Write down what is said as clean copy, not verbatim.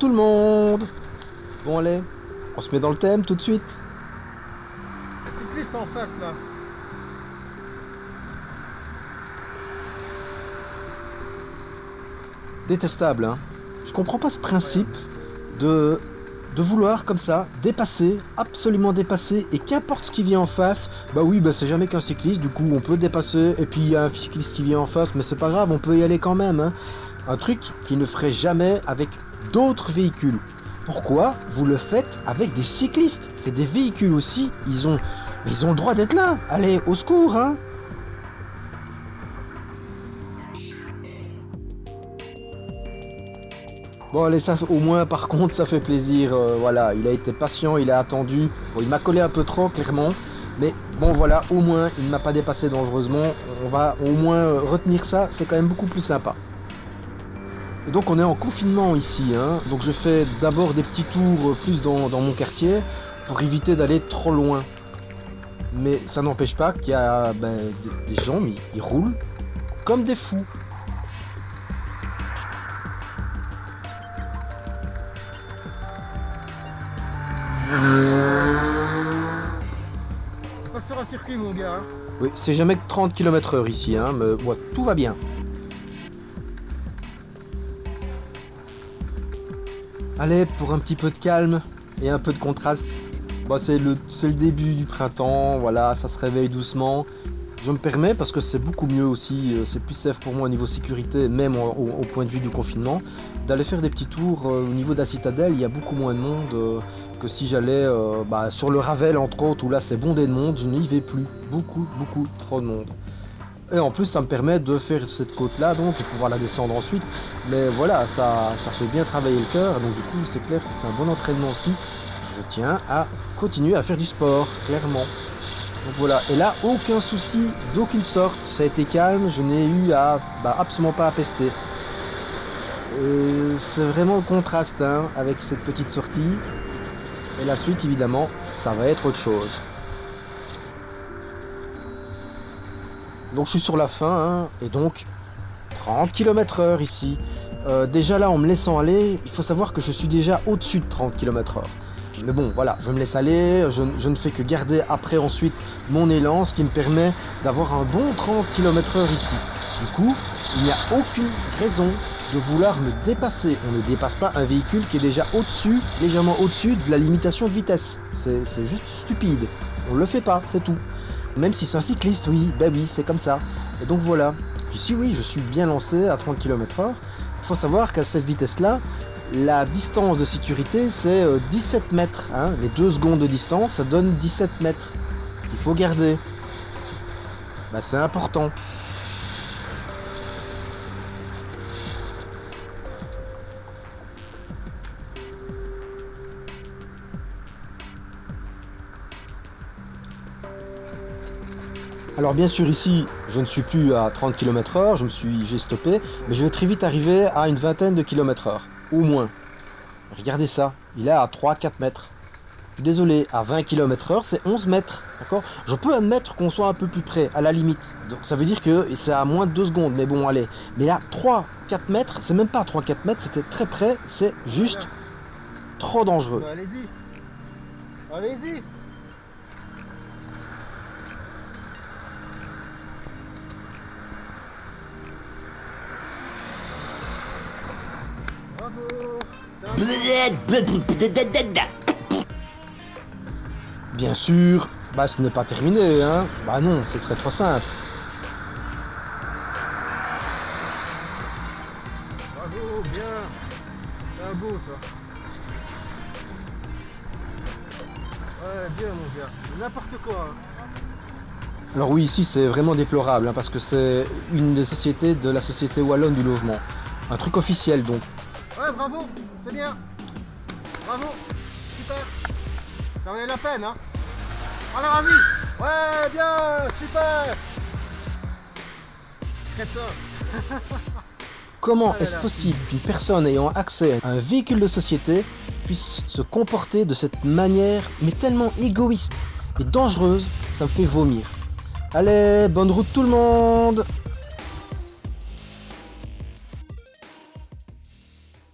tout le monde. Bon allez, on se met dans le thème tout de suite. Le cycliste en face là. Détestable, hein. Je comprends pas ce principe de vouloir comme ça dépasser, absolument dépasser, et qu'importe ce qui vient en face, bah oui, bah c'est jamais qu'un cycliste, du coup on peut dépasser, et puis il y a un cycliste qui vient en face, mais c'est pas grave, on peut y aller quand même, hein. Un truc qui ne ferait jamais avec d'autres véhicules. Pourquoi vous le faites avec des cyclistes? C'est des véhicules aussi, ils ont le droit d'être là. Allez, au secours, hein. Bon allez, ça au moins par contre ça fait plaisir, voilà, il a été patient, il a attendu, bon il m'a collé un peu trop clairement, mais bon voilà, au moins il ne m'a pas dépassé dangereusement, on va au moins retenir ça, c'est quand même beaucoup plus sympa. Et donc on est en confinement ici, hein, donc je fais d'abord des petits tours plus dans mon quartier pour éviter d'aller trop loin. Mais ça n'empêche pas qu'il y a des gens, mais ils roulent comme des fous. C'est pas sur un circuit mon gars. Hein. Oui, c'est jamais que 30 km/h ici, hein, mais ouais, tout va bien. Allez, pour un petit peu de calme et un peu de contraste, bah, c'est le début du printemps, voilà, ça se réveille doucement. Je me permets, parce que c'est beaucoup mieux aussi, c'est plus safe pour moi au niveau sécurité, même au point de vue du confinement, d'aller faire des petits tours au niveau de la citadelle. Il y a beaucoup moins de monde que si j'allais sur le Ravel entre autres, où là c'est bondé de monde, je n'y vais plus. Beaucoup trop de monde. Et en plus ça me permet de faire cette côte là donc et pouvoir la descendre ensuite. Mais voilà, ça fait bien travailler le cœur, donc du coup c'est clair que c'est un bon entraînement aussi. Je tiens à continuer à faire du sport, clairement. Donc voilà, et là aucun souci d'aucune sorte, ça a été calme, je n'ai eu absolument pas à pester. Et c'est vraiment le contraste hein, avec cette petite sortie. Et la suite évidemment, ça va être autre chose. Donc je suis sur la fin, hein, et donc 30 km/h ici. Déjà là en me laissant aller, il faut savoir que je suis déjà au-dessus de 30 km/h. Mais bon voilà, je me laisse aller, je ne fais que garder après ensuite mon élan, ce qui me permet d'avoir un bon 30 km/h ici. Du coup, il n'y a aucune raison de vouloir me dépasser. On ne dépasse pas un véhicule qui est déjà au-dessus, légèrement au-dessus de la limitation de vitesse. C'est juste stupide. On le fait pas, c'est tout. Même si c'est un cycliste, oui, oui, c'est comme ça. Et donc voilà. Ici, oui, je suis bien lancé à 30 km/h. Il faut savoir qu'à cette vitesse-là, la distance de sécurité, c'est 17 mètres. Hein. Les 2 secondes de distance, ça donne 17 mètres. Il faut garder. C'est important. Alors bien sûr ici, je ne suis plus à 30 km/h, j'ai stoppé, mais je vais très vite arriver à une vingtaine de km/h, au moins. Regardez ça, il est à 3-4 mètres. Je suis désolé, à 20 km/h, c'est 11 mètres, d'accord? Je peux admettre qu'on soit un peu plus près, à la limite. Donc ça veut dire que c'est à moins de 2 secondes, mais bon, allez. Mais là, 3-4 mètres, c'est même pas 3-4 mètres, c'était très près, c'est juste trop dangereux. Allez-y. Allez-y. Bien sûr, ce n'est pas terminé, hein. Non, ce serait trop simple. Bravo, bien. C'est un beau, toi. Ouais, bien, mon gars. N'importe quoi. Hein. Alors oui, ici c'est vraiment déplorable, hein, parce que c'est une des sociétés de la Société Wallonne du Logement. Un truc officiel donc. Ouais, bravo, c'est bien. Bravo, super. Ça valait la peine, hein. Allez, ravi. Ouais, bien, super. Crétin. Comment est-ce possible qu'une personne ayant accès à un véhicule de société puisse se comporter de cette manière, mais tellement égoïste et dangereuse, ça me fait vomir. Allez, bonne route tout le monde!